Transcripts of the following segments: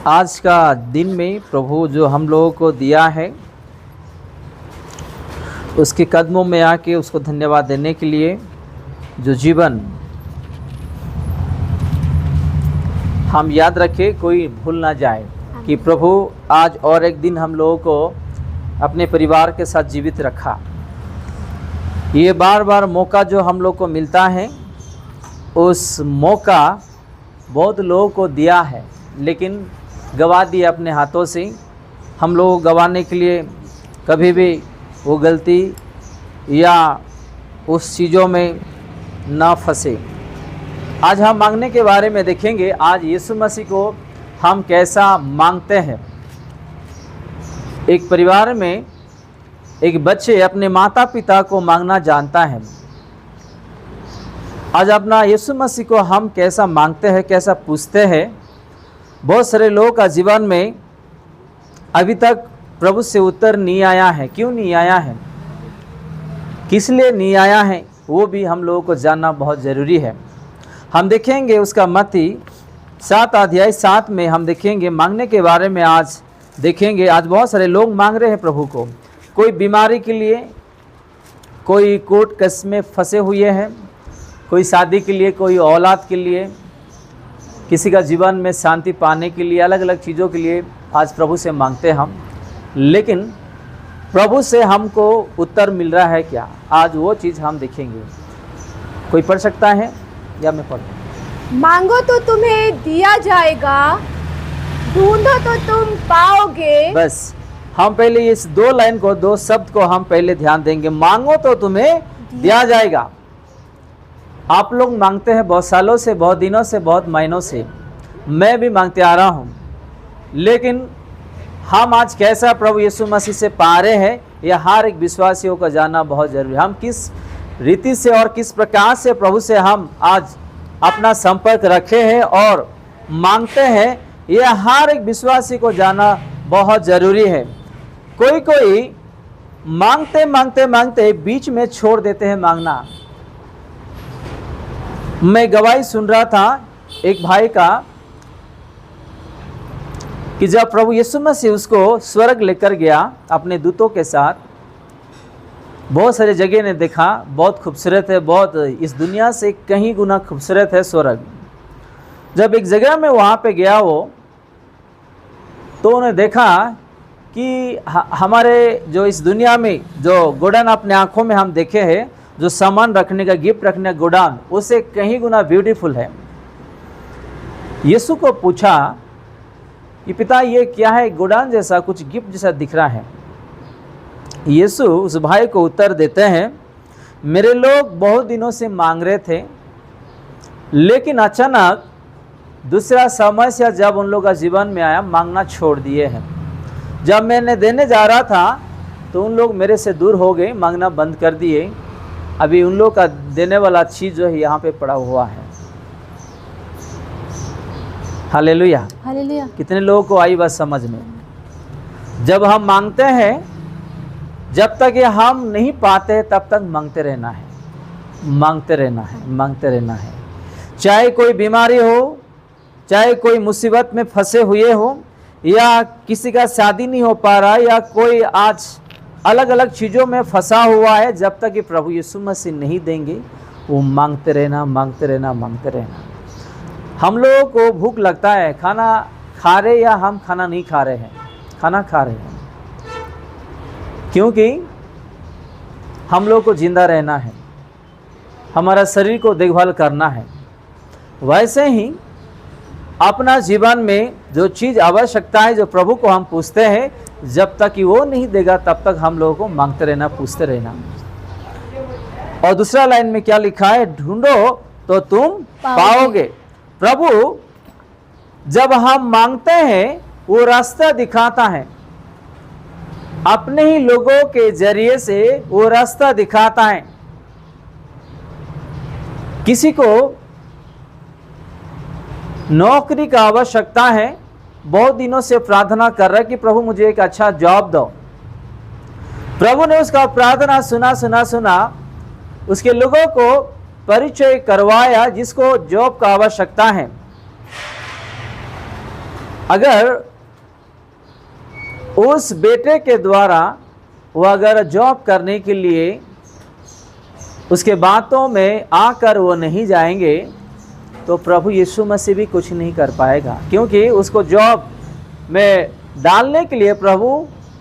आज का दिन में प्रभु जो हम लोगों को दिया है उसके कदमों में आके उसको धन्यवाद देने के लिए जो जीवन हम याद रखें, कोई भूल ना जाए कि प्रभु आज और एक दिन हम लोगों को अपने परिवार के साथ जीवित रखा। ये बार बार मौका जो हम लोग को मिलता है, उस मौका बहुत लोगों को दिया है लेकिन गवा दिए अपने हाथों से। हम लोग गवाने के लिए कभी भी वो गलती या उस चीज़ों में ना फंसे। आज हम मांगने के बारे में देखेंगे। आज यीशु मसीह को हम कैसा मांगते हैं। एक परिवार में एक बच्चे अपने माता पिता को मांगना जानता है। आज अपना यीशु मसीह को हम कैसा मांगते हैं, कैसा पूछते हैं। बहुत सारे लोगों का जीवन में अभी तक प्रभु से उत्तर नहीं आया है। क्यों नहीं आया है, किस लिए नहीं आया है, वो भी हम लोगों को जानना बहुत ज़रूरी है। हम देखेंगे उसका मत्ती 7 अध्याय 7 में हम देखेंगे मांगने के बारे में। आज देखेंगे आज बहुत सारे लोग मांग रहे हैं प्रभु को। कोई बीमारी के लिए, कोई कोर्ट केस में फंसे हुए हैं, कोई शादी के लिए, कोई औलाद के लिए, किसी का जीवन में शांति पाने के लिए, अलग अलग चीज़ों के लिए आज प्रभु से मांगते हैं हम। लेकिन प्रभु से हमको उत्तर मिल रहा है क्या, आज वो चीज़ हम देखेंगे। कोई पढ़ सकता है या मैं पढ़ूं? मांगो तो तुम्हें दिया जाएगा, ढूंढो तो तुम पाओगे। बस हम पहले इस 2 लाइन को, 2 शब्द को हम पहले ध्यान देंगे। मांगो तो तुम्हें दिया जाएगा। आप लोग मांगते हैं बहुत सालों से, बहुत दिनों से, बहुत महीनों से। मैं भी मांगते आ रहा हूँ। लेकिन हम आज कैसा प्रभु यीशु मसीह से पा रहे हैं, यह हर एक विश्वासियों को जानना बहुत जरूरी है। हम किस रीति से और किस प्रकार से प्रभु से हम आज अपना संपर्क रखे हैं और मांगते हैं, यह हर एक विश्वासी को जानना बहुत ज़रूरी है। कोई मांगते मांगते मांगते बीच में छोड़ देते हैं मांगना। मैं गवाही सुन रहा था एक भाई का कि जब प्रभु यीशु मसीह उसको स्वर्ग लेकर गया अपने दूतों के साथ, बहुत सारे जगह ने देखा, बहुत खूबसूरत है, बहुत इस दुनिया से कहीं गुना खूबसूरत है स्वर्ग। जब एक जगह में वहाँ पे गया वो, तो उन्हें देखा कि हमारे जो इस दुनिया में जो गोडाउन अपने आँखों में हम देखे हैं, जो सामान रखने का, गिफ्ट रखने का गोडाउन, उससे कहीं गुना ब्यूटीफुल है। यीशु को पूछा कि पिता ये क्या है, गोडाउन जैसा कुछ गिफ्ट जैसा दिख रहा है। यीशु उस भाई को उत्तर देते हैं, मेरे लोग बहुत दिनों से मांग रहे थे, लेकिन अचानक दूसरा समस्या जब उन लोगों का जीवन में आया, मांगना छोड़ दिए हैं। जब मैंने देने जा रहा था तो उन लोग मेरे से दूर हो गए, मांगना बंद कर दिए। अभी उन लोग का देने वाला चीज़ जो है यहाँ पे पड़ा हुआ है। Hallelujah, hallelujah. कितने लोगों को आई बात समझ में? जब हम मांगते हैं, जब तक ये हम नहीं पाते तब तक मांगते रहना है, मांगते रहना है, मांगते रहना है। चाहे कोई बीमारी हो, चाहे कोई मुसीबत में फंसे हुए हो, या किसी का शादी नहीं हो पा रहा, या कोई आज अलग अलग चीज़ों में फंसा हुआ है, जब तक कि प्रभु यीशु मसीह नहीं देंगे, वो मांगते रहना, मांगते रहना, मांगते रहना। हम लोगों को भूख लगता है, खाना खा रहे या हम खाना नहीं खा रहे हैं, खाना खा रहे हैं, क्योंकि हम लोगों को जिंदा रहना है, हमारा शरीर को देखभाल करना है। वैसे ही अपना जीवन में जो चीज़ आवश्यकता है, जो प्रभु को हम पूछते हैं, जब तक कि वो नहीं देगा तब तक हम लोगों को मांगते रहना, पूछते रहना। और दूसरा लाइन में क्या लिखा है, ढूंढो तो तुम पाओगे। प्रभु जब हम मांगते हैं, वो रास्ता दिखाता है, अपने ही लोगों के जरिए से वो रास्ता दिखाता है। किसी को नौकरी का आवश्यकता है, बहुत दिनों से प्रार्थना कर रहा है कि प्रभु मुझे एक अच्छा जॉब दो। प्रभु ने उसका प्रार्थना सुना, उसके लोगों को परिचय करवाया जिसको जॉब का आवश्यकता है। अगर उस बेटे के द्वारा वो अगर जॉब करने के लिए उसके बातों में आकर वो नहीं जाएंगे तो प्रभु यीशु मसीह भी कुछ नहीं कर पाएगा, क्योंकि उसको जॉब में डालने के लिए प्रभु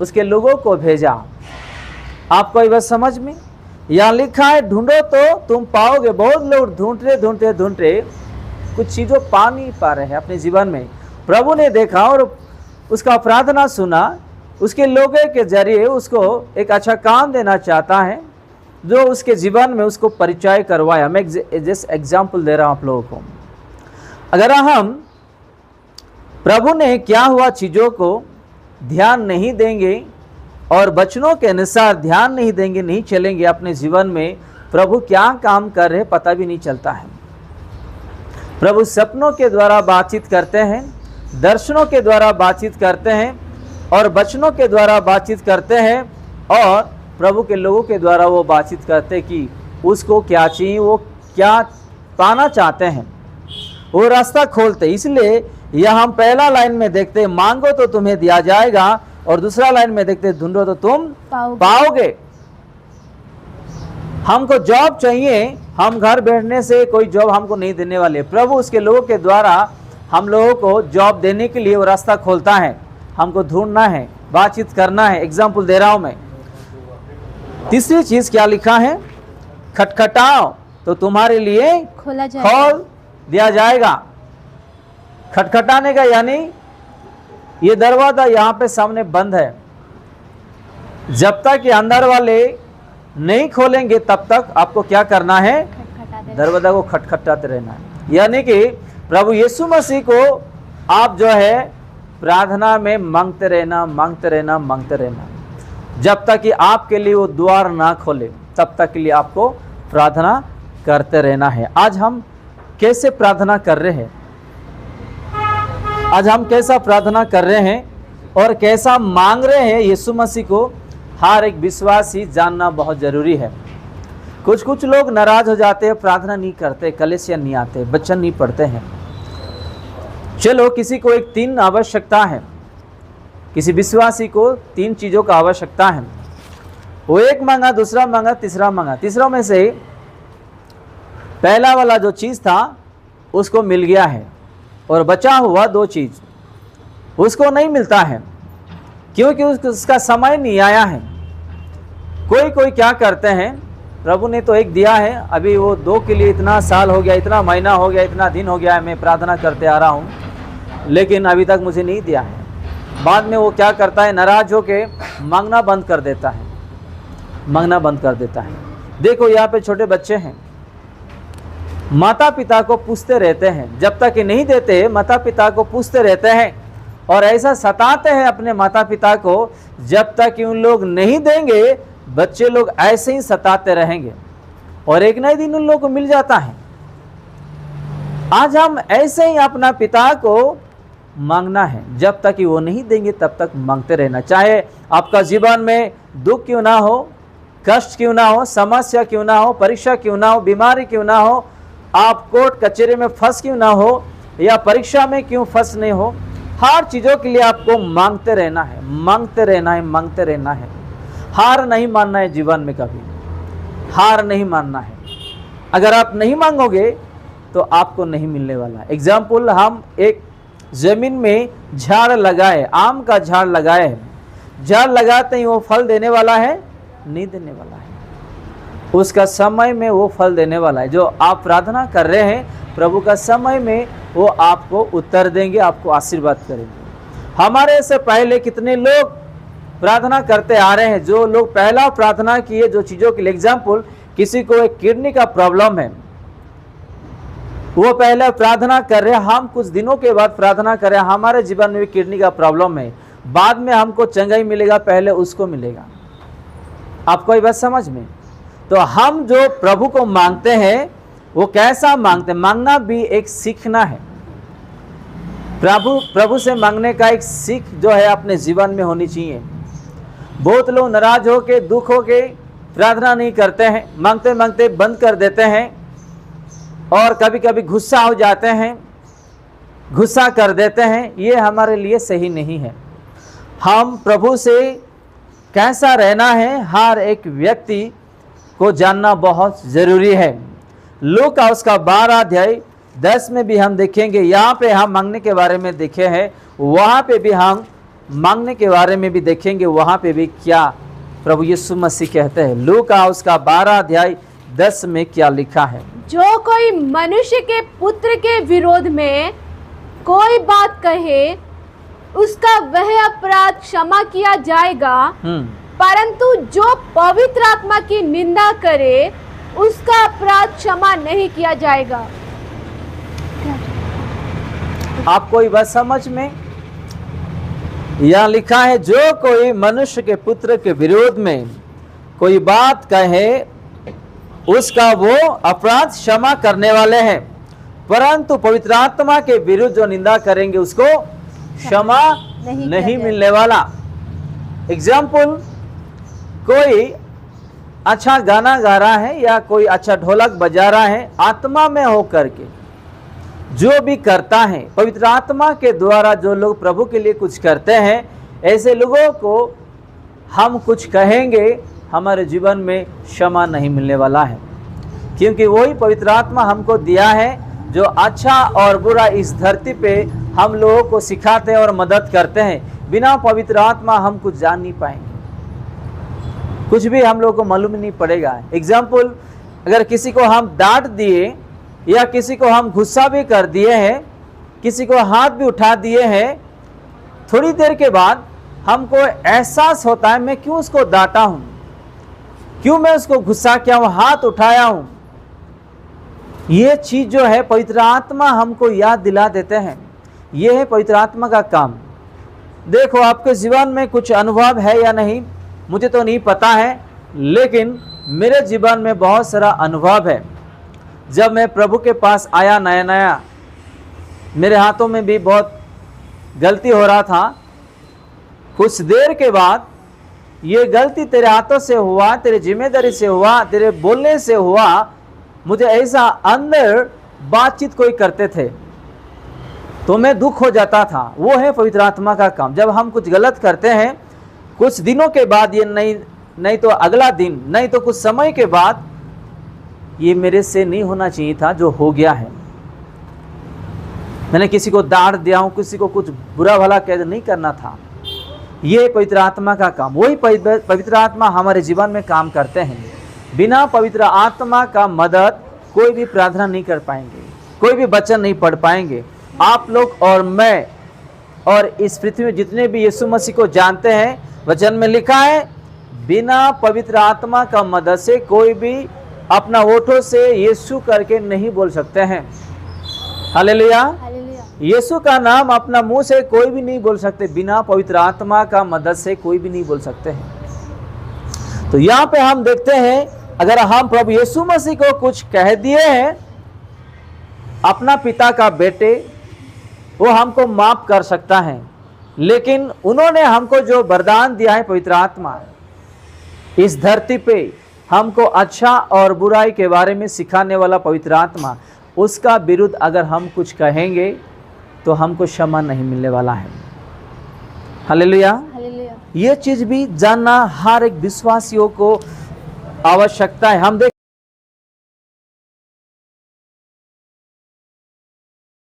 उसके लोगों को भेजा। आपको ये बात समझ में? यहाँ लिखा है ढूंढो तो तुम पाओगे। बहुत लोग ढूंढते कुछ चीज़ों पा नहीं पा रहे हैं अपने जीवन में। प्रभु ने देखा और उसका प्रार्थना सुना, उसके लोगों के जरिए उसको एक अच्छा काम देना चाहता है जो उसके जीवन में उसको परिचय करवाया। मैं जस्ट एग्जाम्पल दे रहा हूँ आप लोगों को। अगर हम प्रभु ने क्या हुआ चीज़ों को ध्यान नहीं देंगे और वचनों के अनुसार ध्यान नहीं देंगे, नहीं चलेंगे अपने जीवन में, प्रभु क्या काम कर रहे पता भी नहीं चलता है। प्रभु सपनों के द्वारा बातचीत करते हैं, दर्शनों के द्वारा बातचीत करते हैं और वचनों के द्वारा बातचीत करते हैं, और प्रभु के लोगों के द्वारा वो बातचीत करते हैं कि उसको क्या चाहिए, वो क्या पाना चाहते हैं, वो रास्ता खोलते। इसलिए यह हम पहला लाइन में देखते हैं मांगो तो तुम्हें दिया जाएगा, और दूसरा लाइन में देखते हैं ढूंढो तो तुम पाओगे। हमको जॉब चाहिए, हम घर बैठने से कोई जॉब हमको नहीं देने वाले। प्रभु उसके लोगों के द्वारा हम लोगों को जॉब देने के लिए वो रास्ता खोलता है। हमको ढूंढना है, बातचीत करना है। एग्जाम्पल दे रहा हूं मैं। तीसरी चीज क्या लिखा है? खटखटाओ तो तुम्हारे लिए खोल दिया जाएगा। खटखटाने का यानी ये दरवाजा यहाँ पे सामने बंद है, जब तक ये अंदर वाले नहीं खोलेंगे तब तक आपको क्या करना है? दरवाजा को खटखटाते रहना है। यानी कि प्रभु यीशु मसीह को आप जो है प्रार्थना में मांगते रहना, मांगते रहना, मांगते रहना, जब तक कि आपके लिए वो द्वार ना खोले तब तक के लिए आपको प्रार्थना करते रहना है। आज हम कैसे प्रार्थना कर रहे हैं? आज हम कैसा प्रार्थना कर रहे हैं और कैसा मांग रहे हैं यीशु मसीह को, हर एक विश्वासी जानना बहुत ज़रूरी है। कुछ लोग नाराज हो जाते हैं, प्रार्थना नहीं करते, कलीसिया नहीं आते, वचन नहीं पढ़ते हैं। चलो, किसी को एक 3 आवश्यकता है, किसी विश्वासी को 3 चीज़ों का आवश्यकता है। वो एक मांगा, दूसरा मांगा, तीसरा मांगा। तीसरा में से पहला वाला जो चीज़ था उसको मिल गया है, और बचा हुआ 2 चीज़ उसको नहीं मिलता है, क्योंकि उसका समय नहीं आया है। कोई क्या करते हैं, प्रभु ने तो एक दिया है, अभी वो 2 के लिए इतना साल हो गया, इतना महीना हो गया, इतना दिन हो गया है, मैं प्रार्थना करते आ रहा हूँ, लेकिन अभी तक मुझे नहीं दिया है। बाद में वो क्या करता है, नाराज होके मांगना बंद कर देता है, मांगना बंद कर देता है। देखो यहाँ पे छोटे बच्चे हैं, माता पिता को पूछते रहते हैं, जब तक कि नहीं देते माता पिता को पूछते रहते हैं, और ऐसा सताते हैं अपने माता पिता को, जब तक कि उन लोग नहीं देंगे बच्चे लोग ऐसे ही सताते रहेंगे, और एक नए दिन उन लोगों को मिल जाता है। आज हम ऐसे ही अपना पिता को मांगना है, जब तक कि वो नहीं देंगे तब तक मांगते रहना। चाहे आपका जीवन में दुख क्यों ना हो, कष्ट क्यों ना हो, समस्या क्यों ना हो, परीक्षा क्यों ना हो, बीमारी क्यों ना हो, आप कोर्ट कचहरी में फंस क्यों ना हो, या परीक्षा में क्यों फंस नहीं हो, हर चीज़ों के लिए आपको मांगते रहना है, मांगते रहना है, मांगते रहना है। हार नहीं मानना है जीवन में, कभी हार नहीं मानना है। अगर आप नहीं मांगोगे तो आपको नहीं मिलने वाला। एग्जाम्पल, हम एक ज़मीन में झाड़ लगाए, आम का झाड़ लगाए, झाड़ लगाते ही वो फल देने वाला है? नहीं देने वाला है। उसका समय में वो फल देने वाला है। जो आप प्रार्थना कर रहे हैं, प्रभु का समय में वो आपको उत्तर देंगे, आपको आशीर्वाद करेंगे। हमारे से पहले कितने लोग प्रार्थना करते आ रहे हैं, जो लोग पहला प्रार्थना किए जो चीज़ों के लिए, एग्जाम्पल, किसी को एक किडनी का प्रॉब्लम है, वो पहले प्रार्थना कर रहे हैं, हम कुछ दिनों के बाद प्रार्थना कर रहे हैं, हमारे जीवन में भी किडनी का प्रॉब्लम है, बाद में हमको चंगाई मिलेगा, पहले उसको मिलेगा। आपको ये बात समझ में? तो हम जो प्रभु को मांगते हैं वो कैसा मांगते हैं, मांगना भी एक सीखना है। प्रभु से मांगने का एक सीख जो है अपने जीवन में होनी चाहिए। बहुत लोग नाराज होके, दुख होके प्रार्थना नहीं करते हैं, मांगते मांगते बंद कर देते हैं, और कभी कभी गुस्सा हो जाते हैं, गुस्सा कर देते हैं, ये हमारे लिए सही नहीं है। हम प्रभु से कैसा रहना है हर एक व्यक्ति को जानना बहुत ज़रूरी है। लूका उसका 12 अध्याय 10 में भी हम देखेंगे, यहाँ पे हम मांगने के बारे में देखे हैं, वहाँ पे भी हम मांगने के बारे में भी देखेंगे, वहाँ पे भी क्या प्रभु यीशु मसीह कहते हैं। लूका उसका 12 अध्याय 10 में क्या लिखा है? जो कोई मनुष्य के पुत्र के विरोध में कोई बात कहे, उसका वह अपराध क्षमा किया जाएगा, परंतु जो पवित्र आत्मा की निंदा करे, उसका अपराध क्षमा नहीं किया जाएगा। आपको ये बात समझ में? यह लिखा है, जो कोई मनुष्य के पुत्र के विरोध में कोई बात कहे, उसका वो अपराध क्षमा करने वाले हैं, परंतु पवित्र आत्मा के विरुद्ध जो निंदा करेंगे उसको क्षमा नहीं मिलने वाला। एग्जाम्पल, कोई अच्छा गाना गा रहा है या कोई अच्छा ढोलक बजा रहा है, आत्मा में होकर के जो भी करता है, पवित्र आत्मा के द्वारा जो लोग प्रभु के लिए कुछ करते हैं, ऐसे लोगों को हम कुछ कहेंगे, हमारे जीवन में क्षमा नहीं मिलने वाला है, क्योंकि वही पवित्र आत्मा हमको दिया है जो अच्छा और बुरा इस धरती पे हम लोगों को सिखाते हैं और मदद करते हैं। बिना पवित्र आत्मा हम कुछ जान नहीं पाएंगे, कुछ भी हम लोगों को मालूम नहीं पड़ेगा। एग्जाम्पल, अगर किसी को हम डांट दिए या किसी को हम गुस्सा भी कर दिए हैं, किसी को हाथ भी उठा दिए हैं, थोड़ी देर के बाद हमको एहसास होता है मैं क्यों उसको डांटा हूँ, क्यों मैं उसको गुस्सा किया हूँ, हाथ उठाया हूँ। ये चीज़ जो है पवित्र आत्मा हमको याद दिला देते हैं, ये है पवित्र आत्मा का काम। देखो, आपके जीवन में कुछ अनुभव है या नहीं मुझे तो नहीं पता है, लेकिन मेरे जीवन में बहुत सारा अनुभव है। जब मैं प्रभु के पास आया नया नया, मेरे हाथों में भी बहुत गलती हो रहा था। कुछ देर के बाद ये गलती तेरे हाथों से हुआ, तेरे जिम्मेदारी से हुआ, तेरे बोलने से हुआ, मुझे ऐसा अंदर बातचीत कोई करते थे तो मैं दुख हो जाता था। वो है पवित्र आत्मा का काम। जब हम कुछ गलत करते हैं, कुछ दिनों के बाद, ये नहीं तो अगला दिन, नहीं तो कुछ समय के बाद, ये मेरे से नहीं होना चाहिए था जो हो गया है। मैंने किसी को डांट दिया हूँ, किसी को कुछ बुरा भला कह नहीं करना था। ये पवित्र आत्मा का काम। वही पवित्र आत्मा हमारे जीवन में काम करते हैं। बिना पवित्र आत्मा का मदद कोई भी प्रार्थना नहीं कर पाएंगे, कोई भी वचन नहीं पढ़ पाएंगे। आप लोग और मैं और इस पृथ्वी में जितने भी यीशु मसीह को जानते हैं, वचन में लिखा है, बिना पवित्र आत्मा का मदद से कोई भी अपना होठों से यीशु करके नहीं बोल सकते हैं। हालेलुया। यीशु का नाम अपना मुंह से कोई भी नहीं बोल सकते, बिना पवित्र आत्मा का मदद से कोई भी नहीं बोल सकते हैं। तो यहाँ पे हम देखते हैं, अगर हम प्रभु यीशु मसीह को कुछ कह दिए हैं, अपना पिता का बेटे, वो हमको माफ कर सकता है, लेकिन उन्होंने हमको जो वरदान दिया है पवित्र आत्मा, इस धरती पे हमको अच्छा और बुराई के बारे में सिखाने वाला पवित्र आत्मा, उसका विरुद्ध अगर हम कुछ कहेंगे तो हमको क्षमा नहीं मिलने वाला है। हालेलुया। ये चीज़ भी जानना हर एक विश्वासियों को आवश्यकता है। हम